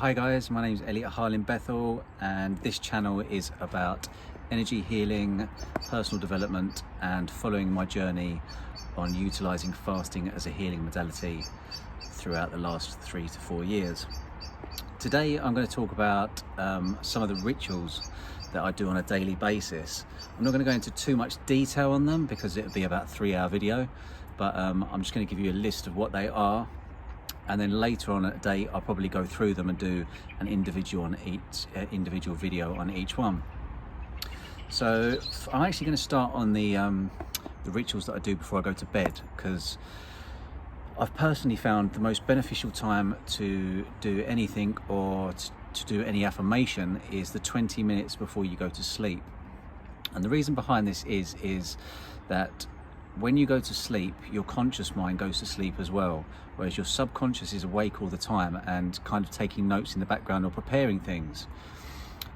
Hi guys, my name is Elliot Harlin Bethel, and this channel is about energy healing, personal development, and following my journey on utilising fasting as a healing modality throughout the last 3 to 4 years. Today I'm going to talk about some of the rituals that I do on a daily basis. I'm not going to go into too much detail on them because it would be about a 3-hour video, but I'm just going to give you a list of what they are. And then later on at a day, I'll probably go through them and do an individual video on each one. So I'm actually going to start on the rituals that I do before I go to bed, because I've personally found the most beneficial time to do anything or to do any affirmation is the 20 minutes before you go to sleep. And the reason behind this is that when you go to sleep, your conscious mind goes to sleep as well, whereas your subconscious is awake all the time and kind of taking notes in the background or preparing things.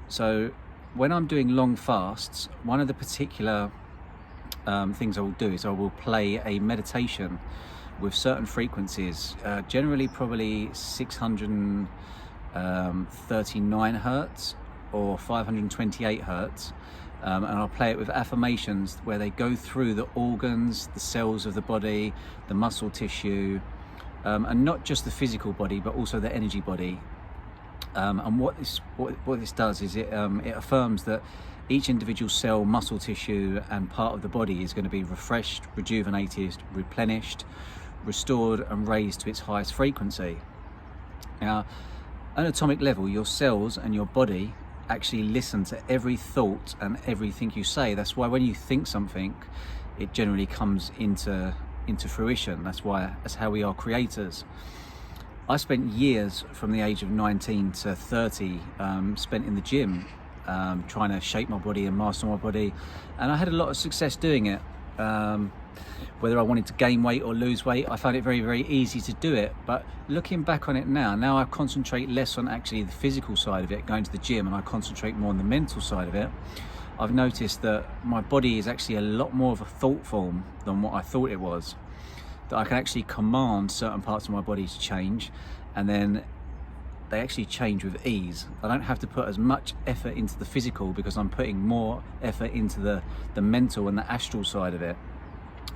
So when I'm doing long fasts, one of the particular things I will do is I will play a meditation with certain frequencies, generally probably 639 hertz or 528 hertz. And I'll play it with affirmations where they go through the organs, the cells of the body, the muscle tissue, and not just the physical body, but also the energy body. And what this does is it affirms that each individual cell, muscle tissue, and part of the body is going to be refreshed, rejuvenated, replenished, restored, and raised to its highest frequency. Now, at an atomic level, your cells and your body actually listen to every thought and everything you say. That's why when you think something, it generally comes into fruition. That's how we are creators. I spent years from the age of 19 to 30 spent in the gym trying to shape my body and master my body, and I had a lot of success doing it. Whether I wanted to gain weight or lose weight, I found it very, very easy to do it. But looking back on it now I concentrate less on actually the physical side of it, going to the gym, and I concentrate more on the mental side of it. I've noticed that my body is actually a lot more of a thought form than what I thought it was. That I can actually command certain parts of my body to change, and then they actually change with ease. I don't have to put as much effort into the physical because I'm putting more effort into the mental and the astral side of it.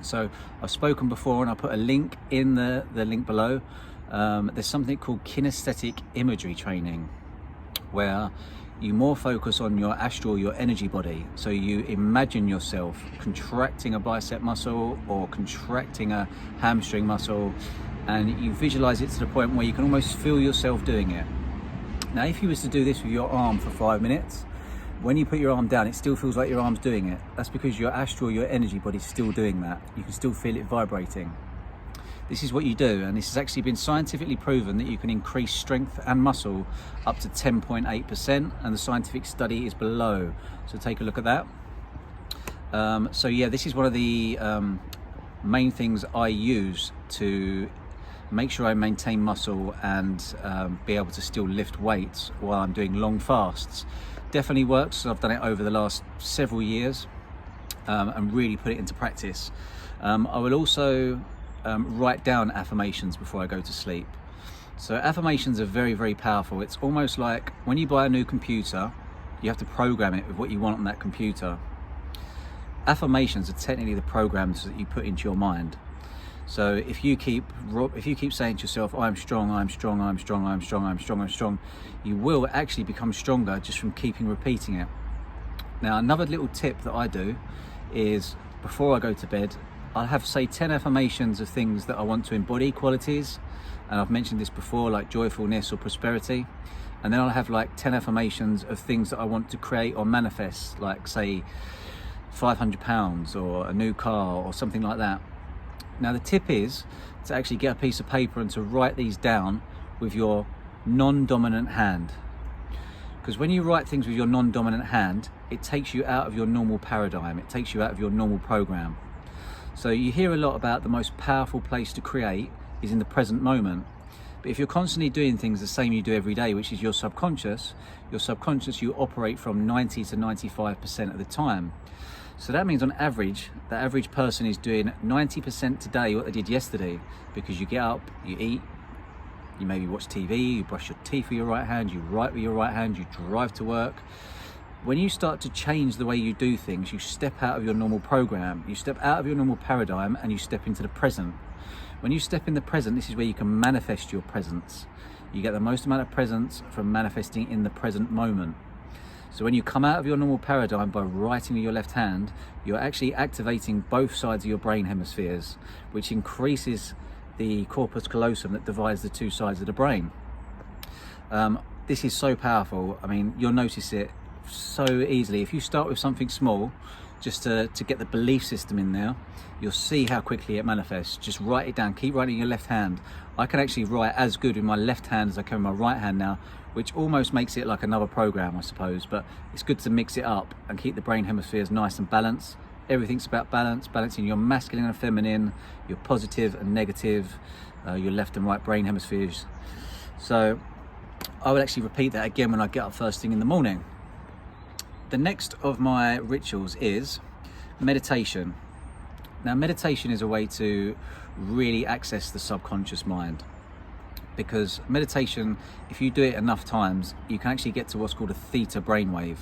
So I've spoken before, and I'll put a link in the link below. There's something called kinesthetic imagery training, where you more focus on your astral, your energy body. So you imagine yourself contracting a bicep muscle or contracting a hamstring muscle, and you visualize it to the point where you can almost feel yourself doing it. Now, if you was to do this with your arm for 5 minutes, when you put your arm down, it still feels like your arm's doing it. That's because your astral, your energy body's still doing that. You can still feel it vibrating. This is what you do, and this has actually been scientifically proven that you can increase strength and muscle up to 10.8%, and the scientific study is below. So take a look at that. So yeah, this is one of the main things I use to make sure I maintain muscle and be able to still lift weights while I'm doing long fasts. Definitely works. I've done it over the last several years and really put it into practice. I will also write down affirmations before I go to sleep. So affirmations are very, very powerful. It's almost like when you buy a new computer, you have to program it with what you want on that computer. Affirmations are technically the programs that you put into your mind. So if you keep saying to yourself, I'm strong, I'm strong, I'm strong, I'm strong, I'm strong, I'm strong, you will actually become stronger just from keeping repeating it. Now, another little tip that I do is before I go to bed, I'll have, say, 10 affirmations of things that I want to embody, qualities, and I've mentioned this before, like joyfulness or prosperity. And then I'll have like 10 affirmations of things that I want to create or manifest, like say £500 or a new car or something like that. Now, the tip is to actually get a piece of paper and to write these down with your non-dominant hand. Because when you write things with your non-dominant hand, it takes you out of your normal paradigm. It takes you out of your normal program. So you hear a lot about the most powerful place to create is in the present moment. But if you're constantly doing things the same you do every day, which is your subconscious you operate from 90 to 95% of the time. So that means on average, the average person is doing 90% today what they did yesterday, because you get up, you eat, You maybe watch TV, you brush your teeth with your right hand, you write with your right hand, you drive to work. When you start to change the way you do things, you step out of your normal program, you step out of your normal paradigm, and you step into the present. When you step in the present, this is where you can manifest your presence. You get the most amount of presence from manifesting in the present moment. So when you come out of your normal paradigm by writing with your left hand, you're actually activating both sides of your brain hemispheres, which increases the corpus callosum that divides the two sides of the brain. This is so powerful. I mean, you'll notice it so easily. If you start with something small, just to get the belief system in there, you'll see how quickly it manifests. Just write it down, keep writing your left hand. I can actually write as good with my left hand as I can with my right hand now, which almost makes it like another program, I suppose, but it's good to mix it up and keep the brain hemispheres nice and balanced. Everything's about balance, balancing your masculine and feminine, your positive and negative, your left and right brain hemispheres. So I would actually repeat that again when I get up first thing in the morning. The next of my rituals is meditation. Now, meditation is a way to really access the subconscious mind, because meditation, if you do it enough times, you can actually get to what's called a theta brainwave,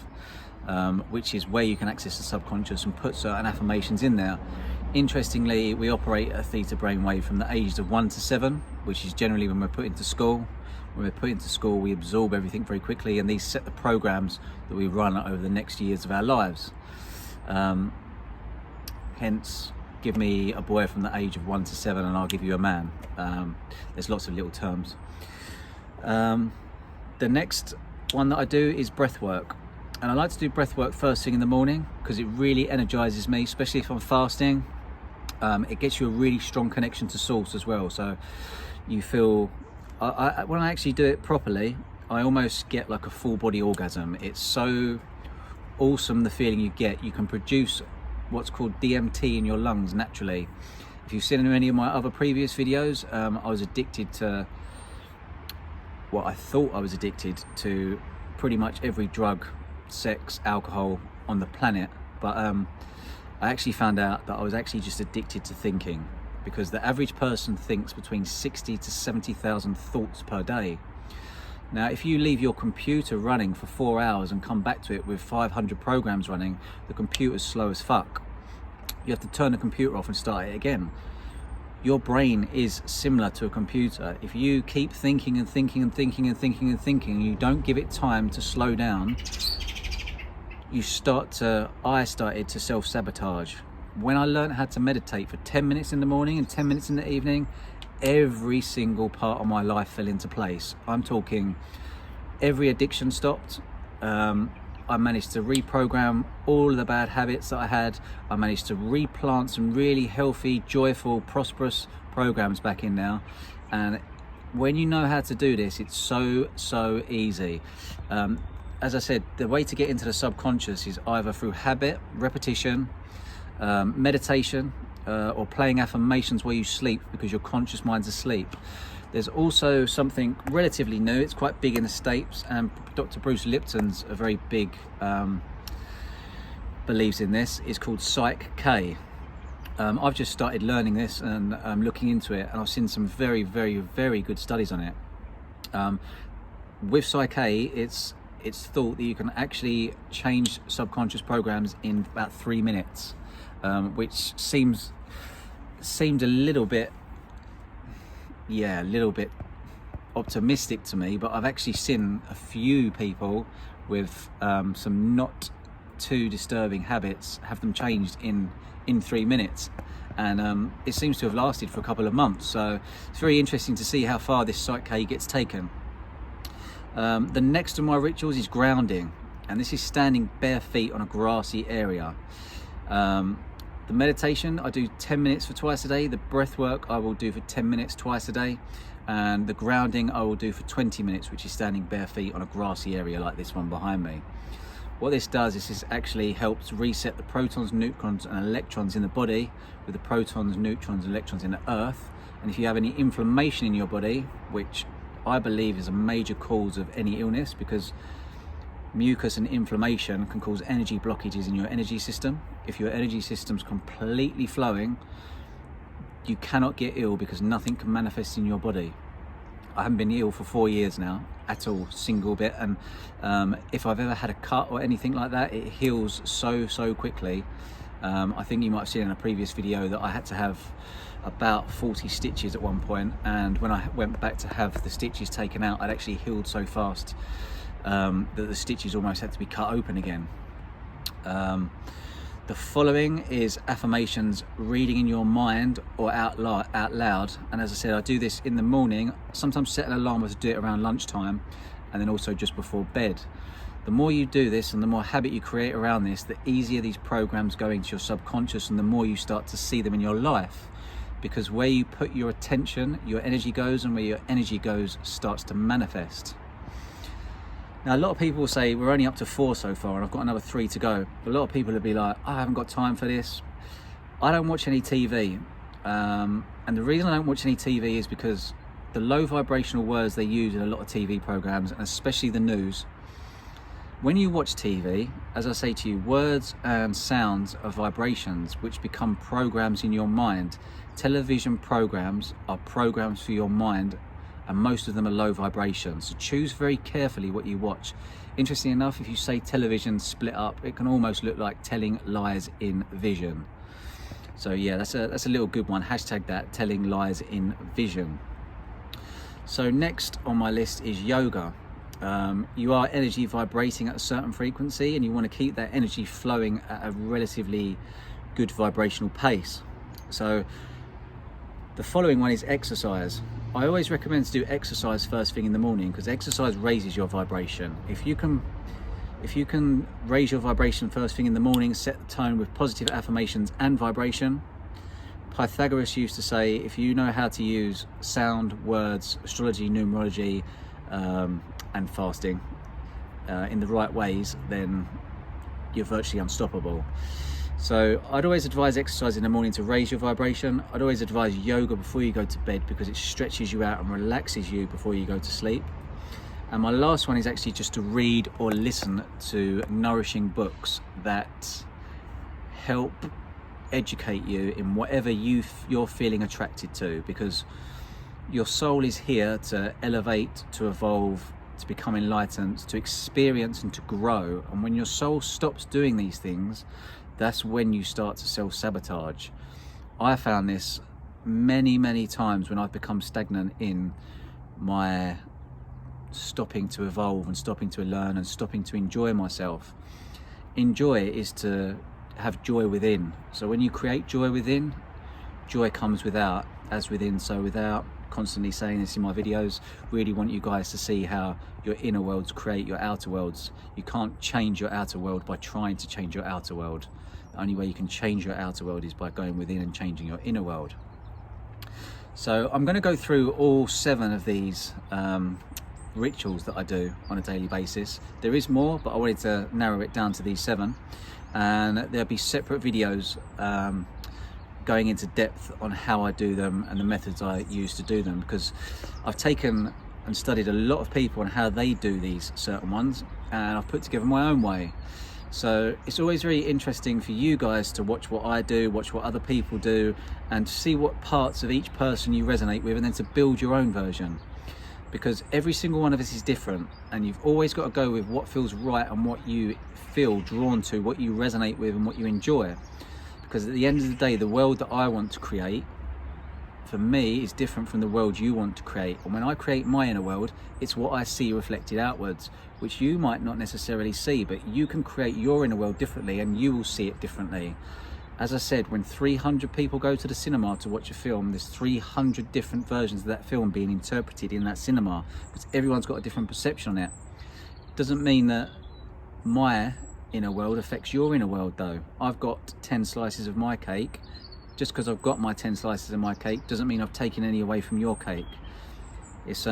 which is where you can access the subconscious and put certain affirmations in there. Interestingly, we operate a theta brainwave from the ages of 1 to 7, which is generally when we're put into school. When we're put into school, we absorb everything very quickly, and these set the programs that we run over the next years of our lives. Hence, give me a boy from the age of 1 to 7 and I'll give you a man. There's lots of little terms. The next one that I do is breath work. And I like to do breath work first thing in the morning because it really energizes me, especially if I'm fasting. It gets you a really strong connection to source as well. So you feel, when I actually do it properly, I almost get like a full body orgasm. It's so awesome, the feeling you get. You can produce what's called DMT in your lungs naturally. If you've seen any of my other previous videos, I was addicted to, well, I thought I was addicted to pretty much every drug, sex, alcohol on the planet, but I actually found out that I was actually just addicted to thinking, because the average person thinks between 60 to 70,000 thoughts per day. Now, if you leave your computer running for 4 hours and come back to it with 500 programs running, the computer's slow as fuck. You have to turn the computer off and start it again. Your brain is similar to a computer. If you keep thinking and thinking and thinking and thinking and thinking, and you don't give it time to slow down, I started to self-sabotage. When I learned how to meditate for 10 minutes in the morning and 10 minutes in the evening, every single part of my life fell into place. I'm talking every addiction stopped. I managed to reprogram all of the bad habits that I had. I managed to replant some really healthy, joyful, prosperous programs back in now. And when you know how to do this, it's so easy. As I said, the way to get into the subconscious is either through habit, repetition, meditation, or playing affirmations while you sleep, because your conscious mind's asleep. There's also something relatively new, it's quite big in the States, and Dr. Bruce Lipton's a very big, believes in this. It's called Psych K. I've just started learning this and looking into it, and I've seen some very good studies on it. With Psych K, it's thought that you can actually change subconscious programs in about 3 minutes, which seemed a little bit optimistic to me, but I've actually seen a few people with some not too disturbing habits have them changed in 3 minutes, and it seems to have lasted for a couple of months. So it's very interesting to see how far this Psych K gets taken. The next of my rituals is grounding, and this is standing bare feet on a grassy area. The meditation, I do 10 minutes for twice a day. The breath work I will do for 10 minutes twice a day. And the grounding I will do for 20 minutes, which is standing bare feet on a grassy area like this one behind me. What this does is this actually helps reset the protons, neutrons and electrons in the body with the protons, neutrons and electrons in the earth. And if you have any inflammation in your body, which I believe is a major cause of any illness, because mucus and inflammation can cause energy blockages in your energy system. If your energy system's completely flowing, you cannot get ill, because nothing can manifest in your body. I haven't been ill for 4 years now at all, single bit, and if I've ever had a cut or anything like that, it heals so quickly. I think you might have seen in a previous video that I had to have about 40 stitches at one point, and when I went back to have the stitches taken out, I'd actually healed so fast that the stitches almost had to be cut open again. The following is affirmations reading in your mind or out loud, and as I said, I do this in the morning, sometimes set an alarm to do it around lunchtime, and then also just before bed. The more you do this and the more habit you create around this, the easier these programs go into your subconscious, and the more you start to see them in your life. Because where you put your attention, your energy goes, and where your energy goes starts to manifest. Now, a lot of people will say, we're only up to 4 so far and I've got another 3 to go. A lot of people will be like, I haven't got time for this. I don't watch any TV. And the reason I don't watch any TV is because the low vibrational words they use in a lot of TV programs, and especially the news. When you watch TV, as I say to you, words and sounds are vibrations which become programs in your mind. Television programs are programs for your mind, and most of them are low vibrations. So choose very carefully what you watch. Interesting enough, if you say television split up, it can almost look like telling lies in vision. So yeah, that's a little good one. Hashtag that, telling lies in vision. So next on my list is yoga. You are energy vibrating at a certain frequency, and you want to keep that energy flowing at a relatively good vibrational pace. So the following one is exercise. I always recommend to do exercise first thing in the morning, because exercise raises your vibration. If you can raise your vibration first thing in the morning, set the tone with positive affirmations and vibration. Pythagoras used to say, if you know how to use sound, words, astrology, numerology, and fasting in the right ways, then you're virtually unstoppable. So I'd always advise exercise in the morning to raise your vibration. I'd always advise yoga before you go to bed, because it stretches you out and relaxes you before you go to sleep. And my last one is actually just to read or listen to nourishing books that help educate you in whatever you're feeling attracted to, because your soul is here to elevate, to evolve, to become enlightened, to experience and to grow. And when your soul stops doing these things, that's when you start to self-sabotage. I found this many times when I've become stagnant in my stopping to evolve and stopping to learn and stopping to enjoy myself. Enjoy is to have joy within. So when you create joy within, joy comes without. As within, so without. Constantly saying this in my videos. Really want you guys to see how your inner worlds create your outer worlds. You can't change your outer world by trying to change your outer world. The only way you can change your outer world is by going within and changing your inner world. So I'm going to go through all 7 of these rituals that I do on a daily basis. There is more, but I wanted to narrow it down to these 7, and there'll be separate videos going into depth on how I do them and the methods I use to do them, because I've taken and studied a lot of people and how they do these certain ones, and I've put together my own way. So it's always very interesting for you guys to watch what I do, watch what other people do, and to see what parts of each person you resonate with, and then to build your own version. Because every single one of us is different, and you've always got to go with what feels right and what you feel drawn to, what you resonate with and what you enjoy. Because at the end of the day, the world that I want to create, for me, is different from the world you want to create. And when I create my inner world, it's what I see reflected outwards, which you might not necessarily see, but you can create your inner world differently and you will see it differently. As I said, when 300 people go to the cinema to watch a film, there's 300 different versions of that film being interpreted in that cinema, because everyone's got a different perception on it. Doesn't mean that my inner world affects your inner world though. I've got 10 slices of my cake. Just because I've got my 10 slices of my cake doesn't mean I've taken any away from your cake. It's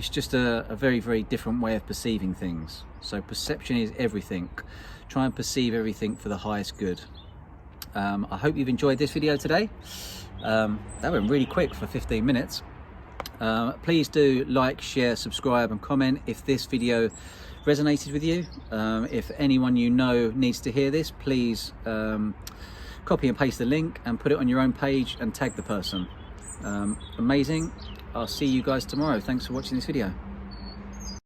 just a very different way of perceiving things. So perception is everything. Try and perceive everything for the highest good. I hope you've enjoyed this video today. That went really quick for 15 minutes. Please do like, share, subscribe and comment if this video resonated with you. If anyone you know needs to hear this, please copy and paste the link and put it on your own page and tag the person. Amazing. I'll see you guys tomorrow. Thanks for watching this video.